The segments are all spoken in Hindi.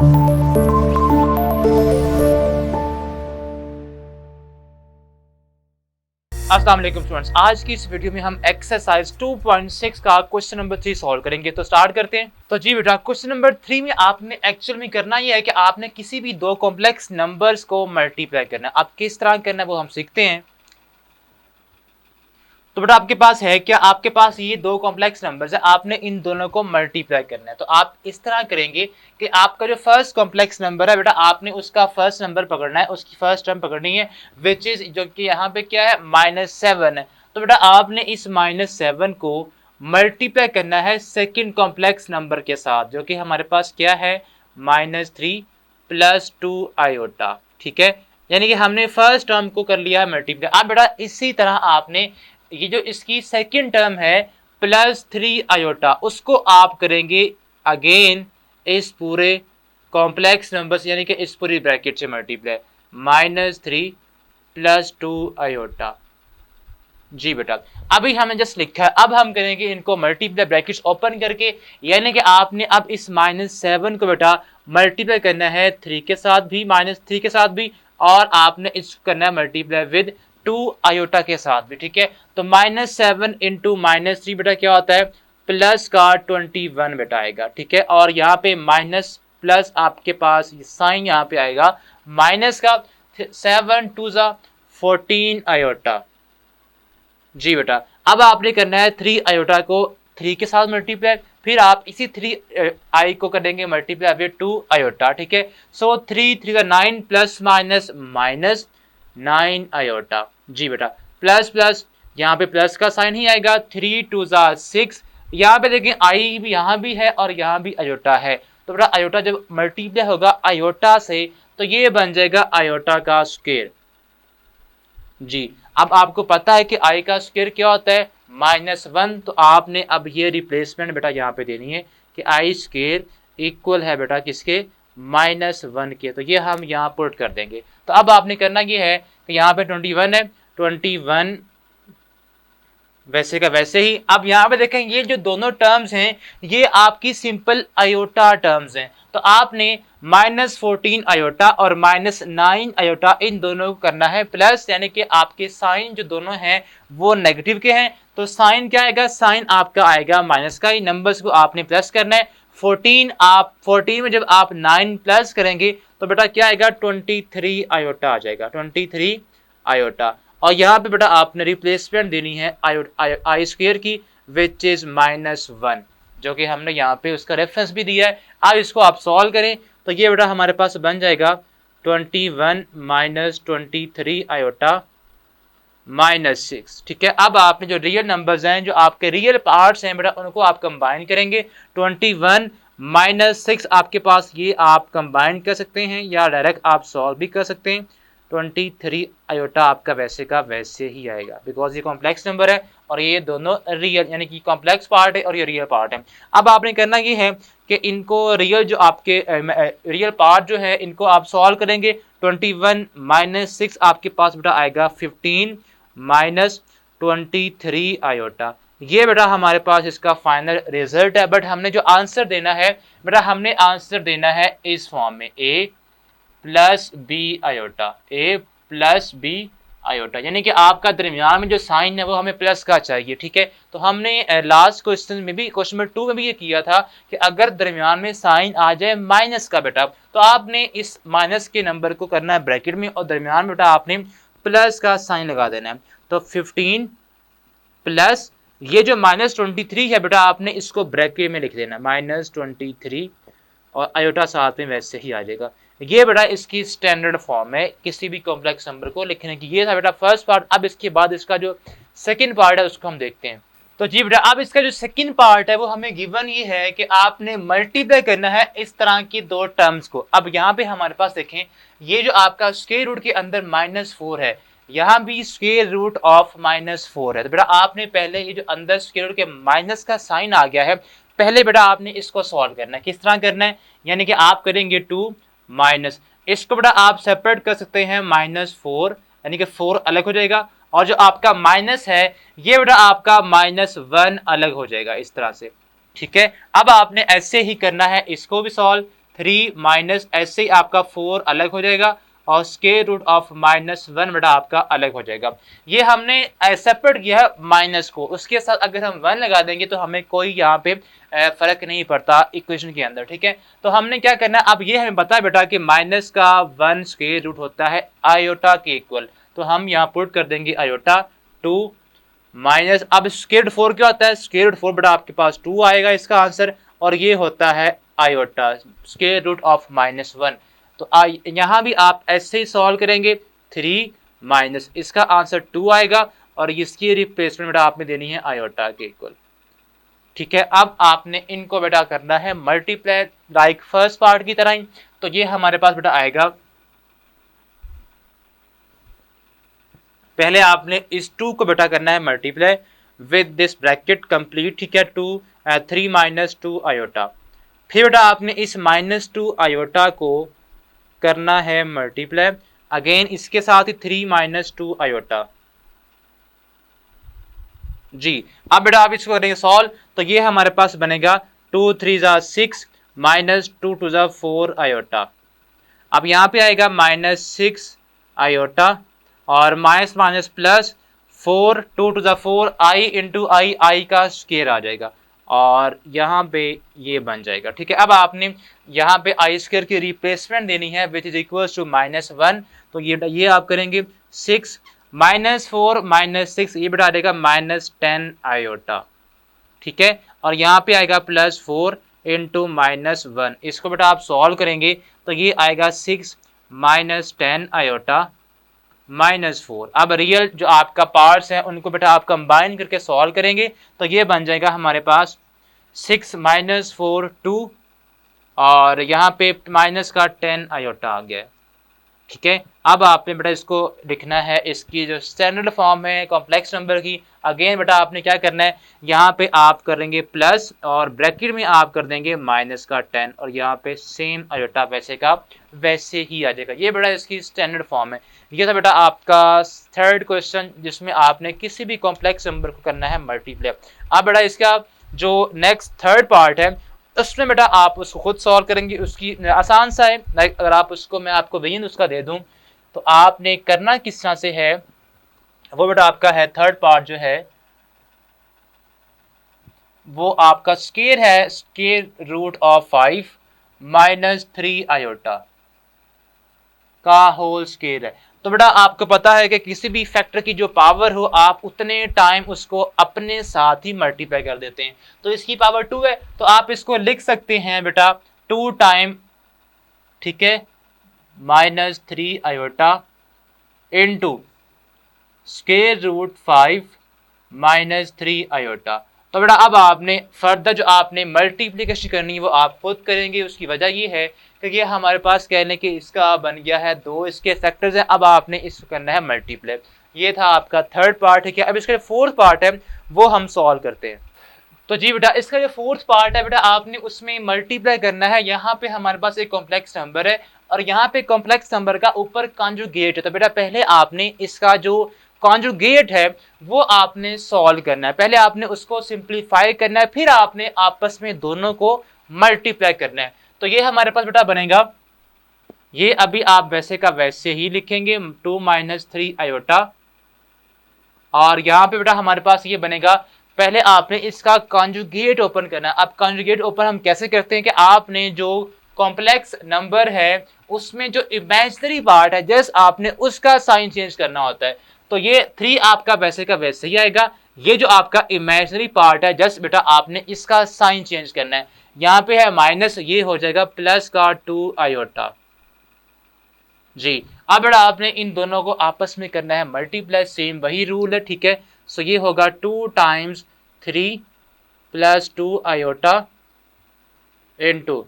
अस्सलाम वालेकुम स्टूडेंट्स, आज की इस वीडियो में हम एक्सरसाइज 2.6 का क्वेश्चन नंबर 3 सॉल्व करेंगे। तो स्टार्ट करते हैं। तो जी बेटा, क्वेश्चन नंबर 3 में आपने एक्चुअल में करना ये है कि आपने किसी भी दो कॉम्प्लेक्स नंबर्स को मल्टीप्लाई करना है। अब किस तरह करना है वो हम सीखते हैं। तो बेटा आपके पास है क्या, आपके पास ये दो कॉम्प्लेक्स नंबर्स है, आपने इन दोनों को मल्टीप्लाई करना है। तो आप इस तरह करेंगे कि आपका जो फर्स्ट कॉम्प्लेक्स नंबर है बेटा, आपने उसका फर्स्ट नंबर पकड़ना है, उसकी फर्स्ट टर्म पकड़नी है, विच इज जो कि यहाँ पे क्या है -7 है। तो बेटा आपने इस -7 को मल्टीप्लाई करना है सेकेंड कॉम्प्लेक्स नंबर के साथ, जो कि हमारे पास क्या है -3 + 2 आयोटा। ठीक है, यानी कि हमने फर्स्ट टर्म को कर लिया है मल्टीप्लाई। अब बेटा इसी तरह आपने ये जो इसकी सेकेंड टर्म है +3 आयोटा, उसको आप करेंगे अगेन इस पूरे कॉम्प्लेक्स नंबर से, यानी कि इस पूरी ब्रैकेट से मल्टीप्लाई, -3 + 2 आयोटा। जी बेटा, अभी हमने जस्ट लिखा है, अब हम करेंगे इनको मल्टीप्लाई ब्रैकेट्स ओपन करके, यानी कि आपने अब इस -7 को बेटा मल्टीप्लाई करना है 3 के साथ भी, -3 के साथ भी, और आपने इसको करना है मल्टीप्लाई विद 2 आयोटा के साथ भी। ठीक है, तो -7 × -3 बेटा क्या होता है, प्लस का 21 बेटा आएगा। ठीक है, और यहाँ पे माइनस प्लस आपके पास साइन यहाँ पे आएगा माइनस का, 7 × 2 = 14 आयोटा। जी बेटा, अब आपने करना है 3 आयोटा को 3 के साथ मल्टीप्लाई, फिर आप इसी 3 आई को करेंगे मल्टीप्लाई विद 2 आयोटा। ठीक है, सो 3 × 3 = 9 + -9 आयोटा। जी बेटा, प्लस प्लस यहाँ पे प्लस का साइन ही आएगा, 3 × 2 = 6। यहाँ पे देखें आई भी यहाँ भी है और यहाँ भी आयोटा है, तो बेटा आयोटा जब मल्टीप्लाई होगा आयोटा से तो ये बन जाएगा आयोटा का स्क्वायर। जी, अब आपको पता है कि आई का स्क्वायर क्या होता है -1, तो आपने अब ये रिप्लेसमेंट बेटा यहाँ पे देनी है कि आई स्क्वायर इक्वल है बेटा किसके, -1 के। तो ये हम यहाँ पुट कर देंगे। तो अब आपने करना ये है कि यहाँ पे 21 है, 21 वैसे का वैसे ही। अब यहाँ पे देखें ये जो दोनों टर्म्स हैं ये आपकी सिंपल आयोटा टर्म्स हैं, तो आपने -14 आयोटा और -9 आयोटा इन दोनों को करना है प्लस, यानी कि आपके साइन जो दोनों हैं वो नेगेटिव के हैं, तो साइन क्या आएगा, साइन आपका आएगा माइनस का, इन नंबर्स को आपने प्लस करना है। 14 में जब आप 9 प्लस करेंगे तो बेटा क्या आएगा 23 आयोटा आ जाएगा, 23 आयोटा। और यहाँ पे बेटा आपने रिप्लेसमेंट देनी है आई स्क्वायर की, विच इज -1, जो कि हमने यहाँ पे उसका रेफरेंस भी दिया है। अब इसको आप सॉल्व करें तो ये बेटा हमारे पास बन जाएगा 21 - 23 आयोटा -6। ठीक है, अब आपने जो रियल नंबर्स हैं, जो आपके रियल पार्ट्स हैं बेटा, उनको आप कंबाइन करेंगे। 21 - 6 आपके पास ये आप कंबाइन कर सकते हैं या डायरेक्ट आप सॉल्व भी कर सकते हैं। 23 आयोटा आपका वैसे का वैसे ही आएगा, बिकॉज ये कॉम्प्लेक्स नंबर है और ये दोनों रियल, यानी कि कॉम्प्लेक्स पार्ट है और ये रियल पार्ट है। अब आपने करना ये है कि इनको रियल जो आपके रियल पार्ट जो है इनको आप सॉल्व करेंगे। 21 - 6 आपके पास बेटा आएगा 15 - 23 आयोटा। ये बेटा हमारे पास इसका फाइनल रिजल्ट है। बट हमने जो आंसर देना है बेटा, हमने आंसर देना है इस फॉर्म में, a + b iota, a + b iota, यानी कि आपका दरमियान में जो साइन है वो हमें प्लस का चाहिए। ठीक है, तो हमने लास्ट क्वेश्चन में भी, क्वेश्चन नंबर 2 में भी ये किया था कि अगर दरमियान में साइन आ जाए माइनस का बेटा, तो आपने इस माइनस के नंबर को करना है ब्रैकेट में और दरमियान में बेटा आपने प्लस का साइन लगा देना है। तो 15 प्लस ये जो -23 है बेटा, आपने इसको ब्रैकेट में लिख देना -23 और आयोटा साथ में वैसे ही आ जाएगा। ये बेटा इसकी स्टैंडर्ड फॉर्म है किसी भी कॉम्प्लेक्स नंबर को लिखने की। ये था बेटा फर्स्ट पार्ट। अब इसके बाद इसका जो सेकंड पार्ट है उसको हम देखते हैं। तो जी बेटा, अब इसका जो सेकंड पार्ट है वो हमें गिवन ये है कि आपने मल्टीप्लाई करना है इस तरह की दो टर्म्स को। अब यहाँ पे हमारे पास देखें, ये जो आपका स्क्वायर रूट के अंदर -4 है, यहाँ भी स्क्वायर रूट ऑफ -4 है, तो बेटा आपने पहले ये जो अंदर स्क्वायर रूट के माइनस का साइन आ गया है, पहले बेटा आपने इसको सॉल्व करना है। किस तरह करना है, यानी कि आप करेंगे 2 माइनस, इसको बेटा आप सेपरेट कर सकते हैं -4, यानी कि 4 अलग हो जाएगा, और जो आपका माइनस है ये बेटा आपका -1 अलग हो जाएगा इस तरह से। ठीक है, अब आपने ऐसे ही करना है, इसको भी सॉल्व, 3 माइनस ऐसे ही आपका 4 अलग हो जाएगा और स्क्वायर रूट ऑफ -1 बेटा आपका अलग हो जाएगा। ये हमने सेपरेट किया है माइनस को, उसके साथ अगर हम 1 लगा देंगे तो हमें कोई यहाँ पे फर्क नहीं पड़ता इक्वेशन के अंदर, ठीक है। तो हमने क्या करना है, अब ये हमें पता है बेटा कि माइनस का 1 स्क्वायर रूट होता है आयोटा के इक्वल, तो हम यहाँ पुट कर देंगे आयोटा 2 माइनस, अब स्क्वायर रूट 4 क्या होता है, स्क्वायर रूट 4 बेटा आपके पास 2 आएगा इसका आंसर, और ये होता है आयोटा स्क्वायर रूट ऑफ -1। तो यहाँ भी आप ऐसे ही सॉल्व करेंगे, 3 माइनस इसका आंसर 2 आएगा और इसकी रिप्लेसमेंट बेटा आपने देनी है आयोटा के इक्वल, ठीक है। अब आपने इनको बेटा करना है मल्टीप्लाई लाइक फर्स्ट पार्ट की तरह ही, तो ये हमारे पास बेटा आएगा, पहले आपने इस 2 को बेटा करना है multiply with this bracket complete, ठीक है, 3 माइनस 2 आयोटा, फिर बेटा आपने इस -2 आयोटा को करना है मल्टीप्लाई अगेन इसके साथ ही 3 माइनस 2 आयोटा। जी अब बेटा आप इसको करेंगे सॉल्व, तो ये हमारे पास बनेगा 2 3 ज़ा 6 माइनस 2 2 ज़ा 4 आयोटा। अब यहाँ पे आएगा -6 आयोटा और माइनस माइनस प्लस 4 2 2 ज़ा 4 आई इंटू आई का स्क्वायर आ जाएगा और यहाँ पे ये बन जाएगा, ठीक है। अब आपने यहाँ पे आई स्क्वायर की रिप्लेसमेंट देनी है विच इज इक्वल टू -1, तो ये आप करेंगे 6 -4 -6, ये बेटा आ जाएगा -10 आयोटा, ठीक है, और यहाँ पे आएगा +4 इंटू -1, इसको बेटा आप सॉल्व करेंगे तो ये आएगा 6 -10 आयोटा -4। अब रियल जो आपका पार्ट्स हैं उनको बेटा आप कंबाइन करके सॉल्व करेंगे तो ये बन जाएगा हमारे पास 6 -4 2 और यहाँ पे माइनस का 10 आयोटा आ गया, ठीक है। अब आपने बेटा इसको लिखना है, इसकी जो स्टैंडर्ड फॉर्म है कॉम्प्लेक्स नंबर की, अगेन बेटा आपने क्या करना है, यहाँ पे आप करेंगे प्लस और ब्रैकेट में आप कर देंगे माइनस का 10 और यहाँ पे सेम आयोटा वैसे का वैसे ही आ जाएगा। ये बेटा इसकी स्टैंडर्ड फॉर्म है। ये था बेटा आपका थर्ड क्वेश्चन जिसमें आपने किसी भी कॉम्प्लेक्स नंबर को करना है मल्टीप्लाई। अब बेटा इसका जो नेक्स्ट थर्ड पार्ट है उसमें बेटा आप उसको खुद सॉल्व करेंगे, उसकी आसान सा है, लाइक अगर आप उसको मैं आपको रीजन उसका दे दूं तो आपने करना किस तरह से है, वो बेटा आपका है थर्ड पार्ट जो है वो आपका स्क्वायर है स्क्वायर रूट ऑफ 5 -3 आयोटा का होल स्क्वायर है। तो बेटा आपको पता है कि किसी भी फैक्टर की जो पावर हो आप उतने टाइम उसको अपने साथ ही मल्टीप्लाई कर देते हैं, तो इसकी पावर 2 है तो आप इसको लिख सकते हैं बेटा 2 टाइम, ठीक है, -3 iota into square root 5 -3 iota. तो बेटा अब आपने फर्दर जो आपने मल्टीप्लिकेशन करनी है वो आप खुद करेंगे। उसकी वजह ये है कि ये हमारे पास कहने के इसका बन गया है 2 इसके फैक्टर्स हैं, अब आपने इसको करना है मल्टीप्लाई। ये था आपका थर्ड पार्ट है। क्या अब इसका फोर्थ पार्ट है वो हम सॉल्व करते हैं। तो जी बेटा इसका जो फोर्थ पार्ट है बेटा आपने उसमें मल्टीप्लाई करना है। यहाँ पे हमारे पास एक कॉम्प्लेक्स नंबर है और यहाँ पे कॉम्प्लेक्स नंबर का ऊपर कॉन्जुगेट है, तो बेटा पहले आपने इसका जो कॉन्जुगेट है वो आपने सॉल्व करना है, पहले आपने उसको सिंप्लीफाई करना है, फिर आपने आपस में दोनों को मल्टीप्लाई करना है। तो ये हमारे पास बेटा बनेगा, ये अभी आप वैसे का वैसे ही लिखेंगे 2 -3 आयोटा और यहाँ पे बेटा हमारे पास ये बनेगा, पहले आपने इसका कॉन्जुगेट ओपन करना है। अब कॉन्जुगेट ओपन हम कैसे करते हैं कि आपने जो कॉम्प्लेक्स नंबर है उसमें जो इमेजिनरी पार्ट है जस्ट आपने उसका साइन चेंज करना होता है। तो ये 3 आपका वैसे का वैसे ही आएगा, ये जो आपका इमेजिनरी पार्ट है जस्ट बेटा आपने इसका साइन चेंज करना है। यहाँ पे है माइनस, ये हो जाएगा प्लस का 2 आयोटा। जी अब बेटा आपने इन दोनों को आपस में करना है मल्टीप्लाई, सेम वही रूल है, ठीक है। सो ये होगा 2 टाइम्स 3 प्लस 2 आयोटा इनटू,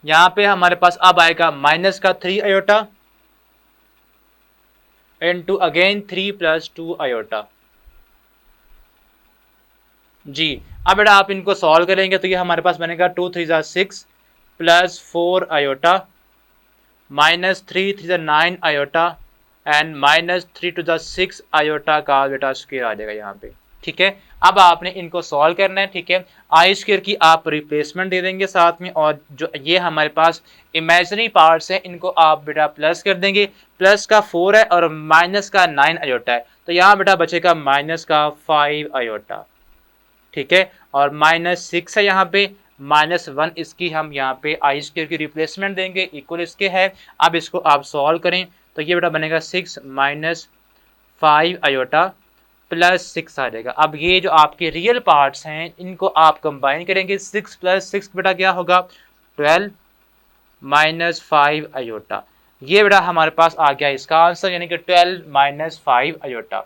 यहाँ पे हमारे पास अब आएगा माइनस का 3 iota into again 3 plus 2 iota. जी अब बेटा आप इनको सॉल्व करेंगे तो ये हमारे पास बनेगा 2 3 ज़ा 6 प्लस 4 आयोटा -3 3 ज़ा 9 आयोटा एंड -3 2 ज़ा 6 आयोटा का बेटा स्क्वायर आ जाएगा यहाँ पे। ठीक है। अब आपने इनको सॉल्व करना है, ठीक है। आई स्क्वायर की आप रिप्लेसमेंट दे देंगे साथ में, और जो ये हमारे पास इमेजिनरी पार्ट्स है इनको आप बेटा प्लस कर देंगे। प्लस का 4 है और माइनस का 9 आयोटा है, तो यहाँ बेटा बचेगा माइनस का 5 आयोटा, ठीक है। और -6 है यहाँ पे, -1 इसकी हम यहाँ पे आई स्क्वायर की रिप्लेसमेंट देंगे, इक्वल इसके है। अब इसको आप सॉल्व करें तो ये बेटा बनेगा 6 - 5 आयोटा +6 आ जाएगा। अब ये जो आपके रियल पार्ट्स हैं इनको आप कंबाइन करेंगे, 6 + 6 बेटा क्या होगा 12 - 5 आयोटा। ये बेटा हमारे पास आ गया इसका आंसर, यानी कि 12 - 5 आयोटा।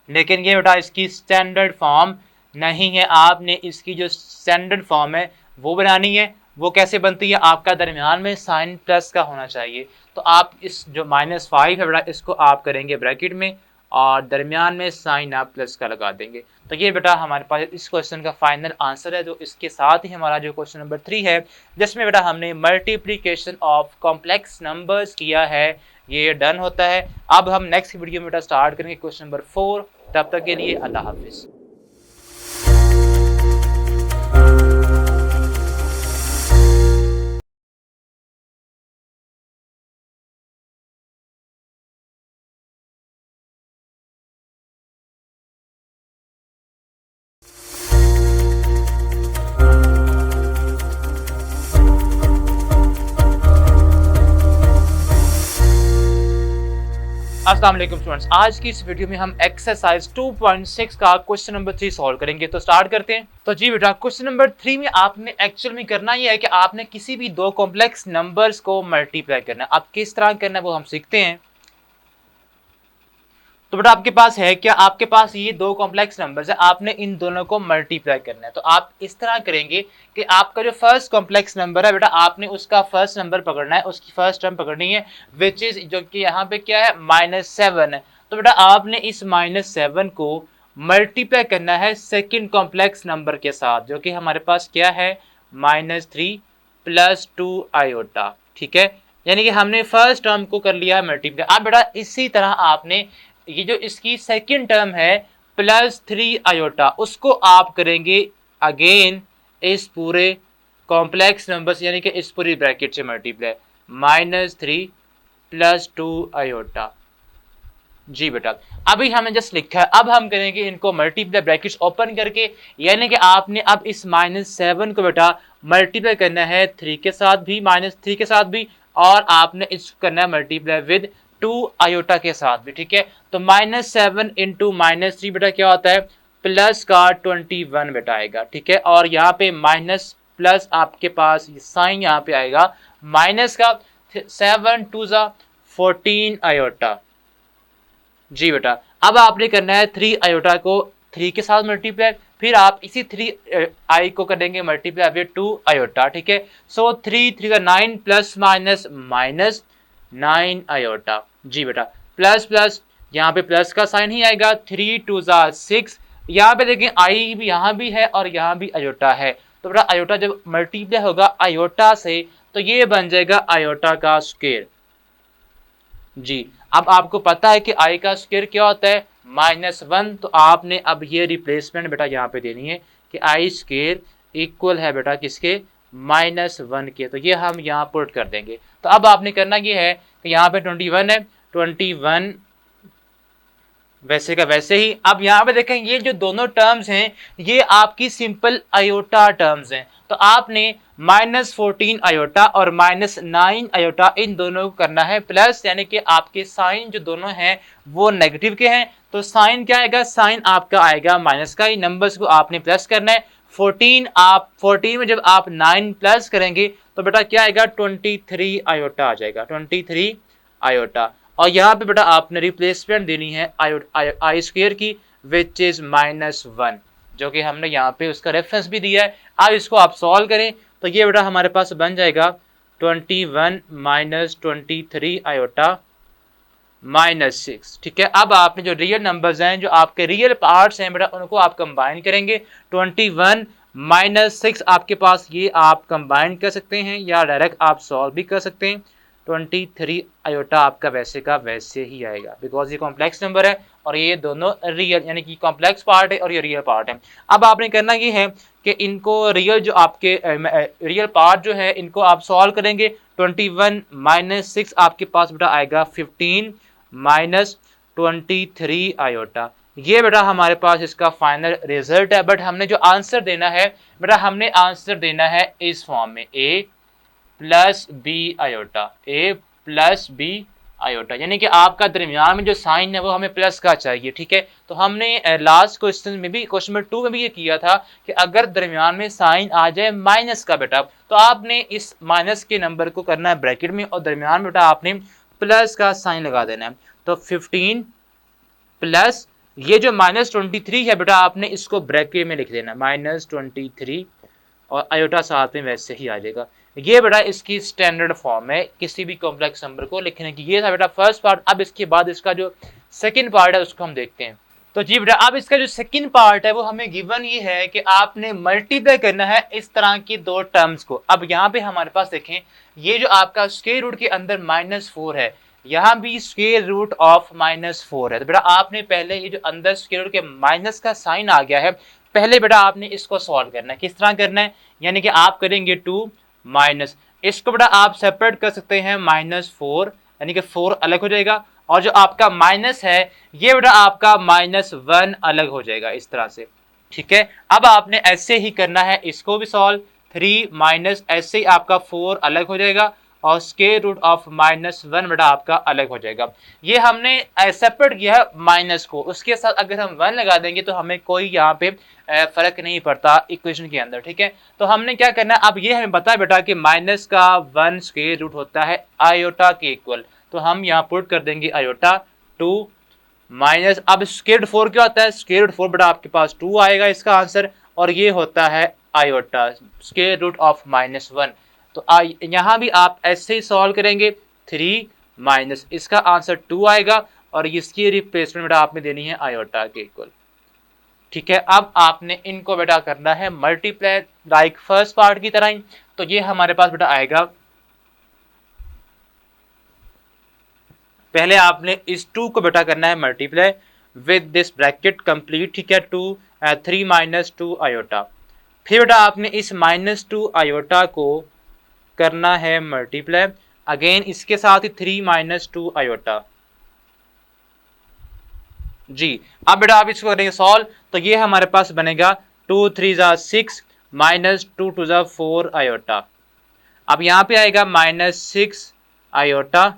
लेकिन ये बेटा इसकी स्टैंडर्ड फॉर्म नहीं है, आपने इसकी जो स्टैंडर्ड फॉर्म है वो बनानी है। वो कैसे बनती है, आपका दरमियान में साइन प्लस का होना चाहिए। तो आप इस जो -5 है बेटा इसको आप करेंगे ब्रैकेट में और दरमियान में साइन आप प्लस का लगा देंगे। तो ये बेटा हमारे पास इस क्वेश्चन का फाइनल आंसर है। जो इसके साथ ही हमारा जो क्वेश्चन नंबर 3 है जिसमें बेटा हमने मल्टीप्लिकेशन ऑफ कॉम्प्लेक्स नंबर्स किया है, ये डन होता है। अब हम नेक्स्ट वीडियो में बेटा स्टार्ट करेंगे क्वेश्चन नंबर 4। तब तक के लिए अल्लाह हाफिज़। अस्सलाम वालेकुम स्टूडेंट्स, आज की इस वीडियो में हम एक्सरसाइज 2.6 का क्वेश्चन नंबर 3 सॉल्व करेंगे। तो स्टार्ट करते हैं। तो जी बेटा क्वेश्चन नंबर 3 में आपने एक्चुअल में करना ये है कि आपने किसी भी दो कॉम्प्लेक्स नंबर्स को मल्टीप्लाई करना है। अब किस तरह करना है वो हम सीखते हैं। तो बेटा आपके पास है क्या, आपके पास ये दो कॉम्प्लेक्स नंबर्स है, आपने इन दोनों को मल्टीप्लाई करना है। तो आप इस तरह करेंगे कि आपका जो फर्स्ट कॉम्प्लेक्स नंबर है बेटा आपने उसका फर्स्ट नंबर पकड़ना है, उसकी फर्स्ट टर्म पकड़नी है, विच इज जो कि यहाँ पे क्या है -7 है। तो बेटा आपने इस -7 को मल्टीप्लाई करना है सेकेंड कॉम्प्लेक्स नंबर के साथ, जो कि हमारे पास क्या है -3 + 2 आयोटा, ठीक है। यानी कि हमने फर्स्ट टर्म को कर लिया है मल्टीप्लाई। अब बेटा इसी तरह आपने ये जो इसकी सेकेंड टर्म है +3 आयोटा उसको आप करेंगे अगेन इस पूरे कॉम्प्लेक्स नंबर यानी कि इस पूरी ब्रैकेट से मल्टीप्लाई, -3 + 2 आयोटा। जी बेटा अभी हमने जस्ट लिखा है, अब हम करेंगे इनको मल्टीप्लाई ब्रैकेट्स ओपन करके, यानी कि आपने अब इस -7 को बेटा मल्टीप्लाई करना है 3 के साथ भी, -3 के साथ भी, और आपने इसको करना है मल्टीप्लाई विद 2 आयोटा के साथ भी, ठीक है। तो -7 × -3 बेटा क्या होता है प्लस का 21 बेटा आएगा, ठीक है। और यहाँ पे माइनस प्लस आपके पास साइन यहाँ पे आएगा माइनस का 7 × 2 = 14 आयोटा। जी बेटा अब आपने करना है 3 आयोटा को 3 के साथ मल्टीप्लाई, फिर आप इसी 3 आई को करेंगे मल्टीप्लाई विद 2 आयोटा, ठीक है। सो 3 × 3 = 9 + -9 आयोटा। जी बेटा प्लस प्लस यहाँ पे प्लस का साइन ही आएगा, 3 × 2 = 6। यहाँ पे देखें आई भी यहाँ भी है और यहाँ भी आयोटा है, तो बेटा आयोटा जब मल्टीप्लाई होगा आयोटा से तो ये बन जाएगा आयोटा का स्क्वायर। जी अब आपको पता है कि आई का स्क्वायर क्या होता है -1, तो आपने अब ये रिप्लेसमेंट बेटा यहाँ पे देनी है कि आई स्क्वायर इक्वल है बेटा किसके -1 के, तो ये हम यहाँ पुट कर देंगे। तो अब आपने करना ये है कि यहाँ पे 21 है, 21 वैसे का वैसे ही। अब यहाँ पे देखें ये जो दोनों टर्म्स हैं ये आपकी सिंपल आयोटा टर्म्स हैं, तो आपने -14 आयोटा और -9 आयोटा इन दोनों को करना है प्लस, यानी कि आपके साइन जो दोनों हैं वो नेगेटिव के हैं, तो साइन क्या आएगा, साइन आपका आएगा माइनस का, इन नंबर्स को आपने प्लस करना है। 14 में जब आप 9 प्लस करेंगे तो बेटा क्या आएगा 23 आयोटा आ जाएगा, 23 आयोटा। और यहाँ पे बेटा आपने रिप्लेसमेंट देनी है आई स्क्वायर की विच इज -1, जो कि हमने यहाँ पे उसका रेफरेंस भी दिया है। अब इसको आप सॉल्व करें तो ये बेटा हमारे पास बन जाएगा 21 - 23 आयोटा -6, ठीक है। अब आपने जो रियल नंबर्स हैं जो आपके रियल पार्ट्स हैं बेटा उनको आप कंबाइन करेंगे। 21 - 6 आपके पास ये आप कंबाइन कर सकते हैं या डायरेक्ट आप सॉल्व भी कर सकते हैं। 23 आयोटा आपका वैसे का वैसे ही आएगा बिकॉज ये कॉम्प्लेक्स नंबर है और ये दोनों रियल यानी कि कॉम्प्लेक्स पार्ट है और ये रियल पार्ट है। अब आपने करना ये है कि इनको रियल जो आपके रियल पार्ट जो है इनको आप सॉल्व करेंगे। 21 माइनस 6 आपके पास बेटा आएगा 15 माइनस 23 आयोटा। ये बेटा हमारे पास इसका फाइनल रिजल्ट है। बट हमने जो आंसर देना है बेटा, हमने आंसर देना है इस फॉर्म में a plus B iota, a plus B iota, यानी कि आपका दरमियान में जो साइन है वो हमें प्लस का चाहिए। ठीक है, तो हमने लास्ट क्वेश्चन में भी, क्वेश्चन नंबर 2 में भी ये किया था कि अगर दरमियान में साइन आ जाए माइनस का बेटा, तो आपने इस माइनस के नंबर को करना है ब्रैकेट में और दरमियान में बेटा आपने प्लस का साइन लगा देना है। तो 15 प्लस ये जो -23 है बेटा, आपने इसको ब्रैकेट में लिख देना -23 और आयोटा साथ में वैसे ही आ जाएगा। ये बेटा इसकी स्टैंडर्ड फॉर्म है किसी भी कॉम्प्लेक्स नंबर को लिखने की। ये था बेटा फर्स्ट पार्ट। अब इसके बाद इसका जो सेकंड पार्ट है उसको हम देखते हैं। तो जी बेटा, अब इसका जो सेकंड पार्ट है वो हमें गिवन ये है कि आपने मल्टीप्लाई करना है इस तरह की दो टर्म्स को। अब यहाँ पे हमारे पास देखें, ये जो आपका स्क्वायर रूट के अंदर -4 है, यहाँ भी स्क्वायर रूट ऑफ -4 है। तो बेटा आपने पहले ये जो अंदर स्क्वायर रूट के माइनस का साइन आ गया है, पहले बेटा आपने इसको सॉल्व करना है। किस तरह करना है, यानी कि आप करेंगे 2 माइनस, इसको बेटा आप सेपरेट कर सकते हैं -4, यानी कि 4 अलग हो जाएगा और जो आपका माइनस है ये बेटा आपका -1 अलग हो जाएगा इस तरह से। ठीक है, अब आपने ऐसे ही करना है इसको भी सॉल्व। 3 माइनस, ऐसे ही आपका 4 अलग हो जाएगा और स्क्वायर रूट ऑफ -1 बेटा आपका अलग हो जाएगा। ये हमने सेपरेट किया है माइनस को, उसके साथ अगर हम 1 लगा देंगे तो हमें कोई यहाँ पे फर्क नहीं पड़ता इक्वेशन के अंदर। ठीक है, तो हमने क्या करना है, अब ये हमें पता है बेटा कि माइनस का 1 स्क्वायर रूट होता है आयोटा के इक्वल, तो हम यहाँ पुट कर देंगे आयोटा 2 माइनस, अब स्क्वायर रूट 4 क्या होता है, स्क्वायर रूट 4 बेटा आपके पास 2 आएगा इसका आंसर, और ये होता है आयोटा स्क्वायर रूट ऑफ -1। तो यहाँ भी आप ऐसे ही सॉल्व करेंगे, 3 माइनस, इसका आंसर 2 आएगा और इसकी रिप्लेसमेंट बेटा आपने देनी है आयोटा के इक्वल। ठीक है, अब आपने इनको बेटा करना है मल्टीप्लाई लाइक फर्स्ट पार्ट की तरह ही। तो ये हमारे पास बेटा आएगा, पहले आपने इस 2 को बेटा करना है multiply with this bracket complete. ठीक है, 3 माइनस 2 आयोटा, फिर बेटा आपने इस -2 आयोटा को करना है मल्टीप्लाई अगेन इसके साथ ही 3 माइनस 2 आयोटा। जी, अब बेटा आप इसको करेंगे सॉल्व, तो ये हमारे पास बनेगा 2 3 6 माइनस 2 2 4 आयोटा। अब यहाँ पे आएगा -6 आयोटा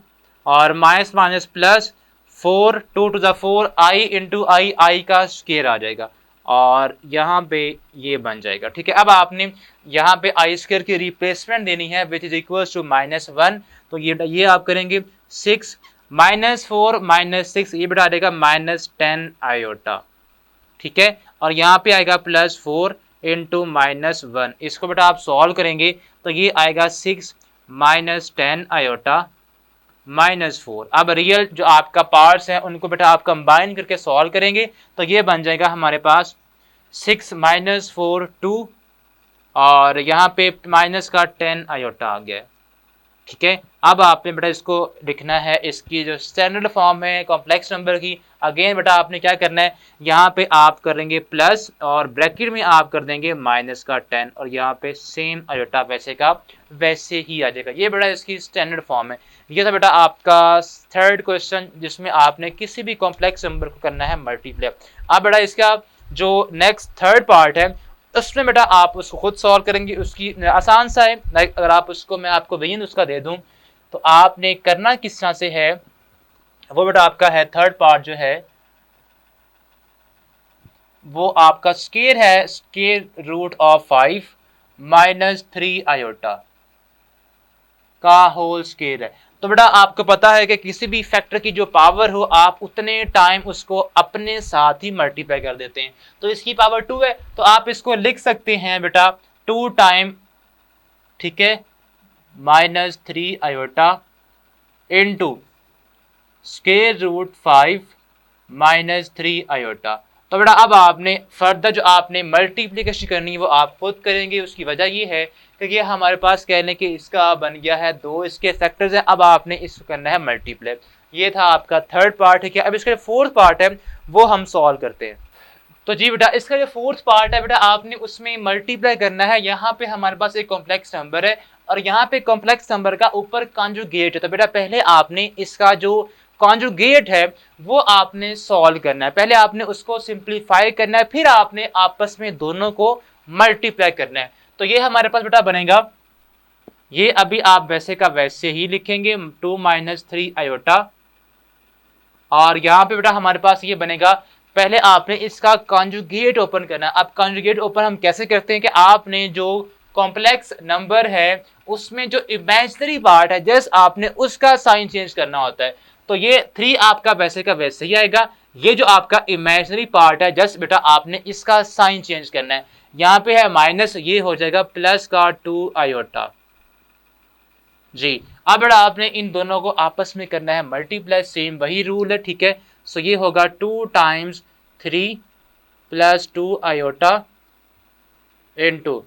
और माइनस माइनस प्लस 4 2 2 4 आई इंटू आई का स्क्वायर आ जाएगा और यहाँ पे ये बन जाएगा। ठीक है, अब आपने यहाँ पे आई स्क्वायर की रिप्लेसमेंट देनी है विच इज इक्वल टू -1। तो ये आप करेंगे 6 -4 -6, ये बेटा आ जाएगा -10 आयोटा। ठीक है, और यहाँ पे आएगा +4 इंटू -1, इसको बेटा आप सॉल्व करेंगे तो ये आएगा 6 -10 आयोटा -4। अब रियल जो आपका पार्ट्स हैं उनको बेटा आप कंबाइन करके सॉल्व करेंगे तो ये बन जाएगा हमारे पास 6 -4 2 और यहाँ पे माइनस का 10 आयोटा आ गया। ठीक है, अब आपने बेटा इसको लिखना है, इसकी जो स्टैंडर्ड फॉर्म है कॉम्प्लेक्स नंबर की। अगेन बेटा आपने क्या करना है, यहाँ पे आप करेंगे प्लस और ब्रैकेट में आप कर देंगे माइनस का 10 और यहाँ पे सेम आयोटा वैसे का वैसे ही आ जाएगा। ये बेटा इसकी स्टैंडर्ड फॉर्म है। ये था बेटा आपका थर्ड क्वेश्चन जिसमें आपने किसी भी कॉम्प्लेक्स नंबर को करना है मल्टीप्लाई। अब बेटा इसका जो नेक्स्ट थर्ड पार्ट है उसमें बेटा आप उसको खुद सॉल्व करेंगे, उसकी आसान सा है। अगर आप उसको मैं आपको वही उसका दे दूं तो आपने करना किस तरह से है वो बेटा आपका है थर्ड पार्ट जो है वो आपका स्क्वायर है स्क्वायर रूट ऑफ 5 -3 आयोटा का होल स्क्वायर है। तो बेटा आपको पता है कि किसी भी फैक्टर की जो पावर हो आप उतने टाइम उसको अपने साथ ही मल्टीप्लाई कर देते हैं। तो इसकी पावर 2 है तो आप इसको लिख सकते हैं बेटा 2 टाइम, ठीक है, -3 iota into square root 5 -3 iota. तो बेटा अब आपने फर्दर जो आपने मल्टीप्लिकेशन करनी है वो आप खुद करेंगे। उसकी वजह ये है कि ये हमारे पास कह लें कि इसका बन गया है 2 इसके फैक्टर्स हैं। अब आपने इसको करना है मल्टीप्लाई, ये था आपका थर्ड पार्ट है। क्या अब इसका फोर्थ पार्ट है वो हम सॉल्व करते हैं। तो जी बेटा इसका जो फोर्थ पार्ट है बेटा आपने उसमें मल्टीप्लाई करना है। यहाँ पे हमारे पास एक कॉम्प्लेक्स नंबर है और यहाँ पे कॉम्प्लेक्स नंबर का ऊपर कॉन्जुगेट है। तो बेटा पहले आपने इसका जो कॉन्जुगेट है वो आपने सॉल्व करना है, पहले आपने उसको सिंप्लीफाई करना है, फिर आपने आपस में दोनों को मल्टीप्लाई करना है। तो ये हमारे पास बेटा बनेगा, ये अभी आप वैसे का वैसे ही लिखेंगे 2 - 3 आयोटा, और यहाँ पे बेटा हमारे पास ये बनेगा, पहले आपने इसका कॉन्जुगेट ओपन करना है। अब कॉन्जुगेट ओपन हम कैसे करते हैं कि आपने जो कॉम्प्लेक्स नंबर है उसमें जो इमेजिनरी पार्ट है जस्ट आपने उसका साइन चेंज करना होता है। तो ये 3 आपका वैसे का वैसे ही आएगा, ये जो आपका इमेजिनरी पार्ट है जस्ट बेटा आपने इसका साइन चेंज करना है। यहाँ पे है माइनस, ये हो जाएगा प्लस का 2 आयोटा जी। अब बेटा आपने इन दोनों को आपस में करना है मल्टीप्लाई, सेम वही रूल है, ठीक है। सो ये होगा 2 टाइम्स 3 प्लस 2 आयोटा इनटू,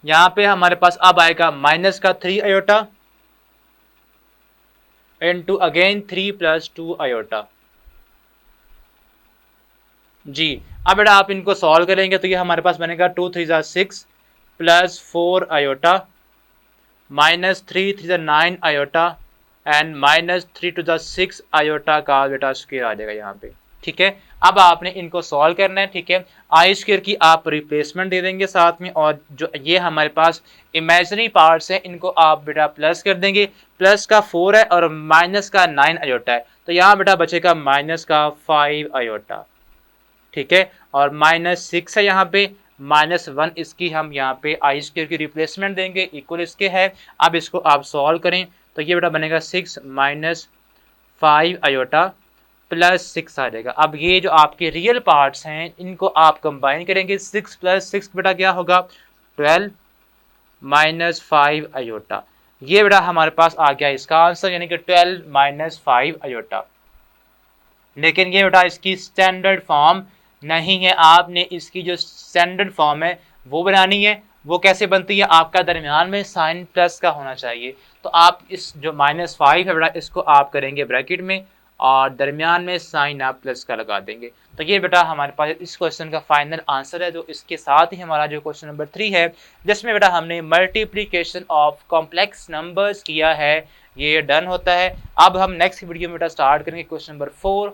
यहाँ पे हमारे पास अब आएगा माइनस का 3 iota into again 3 plus 2 iota जी। अब बेटा आप इनको सॉल्व करेंगे तो ये हमारे पास बनेगा 2 3 = 6 plus 4 iota minus 3 3 = 9 iota and minus 3 2 = 6 iota का बेटा स्क्वायर आ जाएगा यहाँ पे, ठीक है। अब आपने इनको सॉल्व करना है, ठीक है। आई स्क्वायर की आप रिप्लेसमेंट दे देंगे साथ में, और जो ये हमारे पास इमेजिनरी पार्ट्स हैं इनको आप बेटा प्लस कर देंगे। प्लस का 4 है और माइनस का 9 आयोटा है, तो यहाँ बेटा बचेगा माइनस का 5 आयोटा, ठीक है। और माइनस 6 है यहाँ पे, माइनस 1 इसकी हम यहाँ पे आई स्क्वायर की रिप्लेसमेंट देंगे, इक्वल इसके है। अब इसको आप सॉल्व करें तो ये बेटा बनेगा 6 - 5 आयोटा प्लस 6 आ जाएगा। अब ये जो आपके रियल पार्ट्स हैं इनको आप कंबाइन करेंगे, 6 प्लस 6 बेटा क्या होगा 12 माइनस 5 आयोटा। ये बेटा हमारे पास आ गया इसका आंसर, यानी कि 12 - 5 आयोटा। लेकिन ये बेटा इसकी स्टैंडर्ड फॉर्म नहीं है, आपने इसकी जो स्टैंडर्ड फॉर्म है वो बनानी है। वो कैसे बनती है, आपका दरमियान में साइन प्लस का होना चाहिए। तो आप इस जो -5 है बेटा इसको आप करेंगे ब्रैकेट में और दरमियान में साइन आप प्लस का लगा देंगे। तो ये बेटा हमारे पास इस क्वेश्चन का फाइनल आंसर है। जो इसके साथ ही हमारा जो क्वेश्चन नंबर 3 है जिसमें बेटा हमने मल्टीप्लिकेशन ऑफ कॉम्प्लेक्स नंबर्स किया है, ये डन होता है। अब हम नेक्स्ट वीडियो में बेटा स्टार्ट करेंगे क्वेश्चन नंबर 4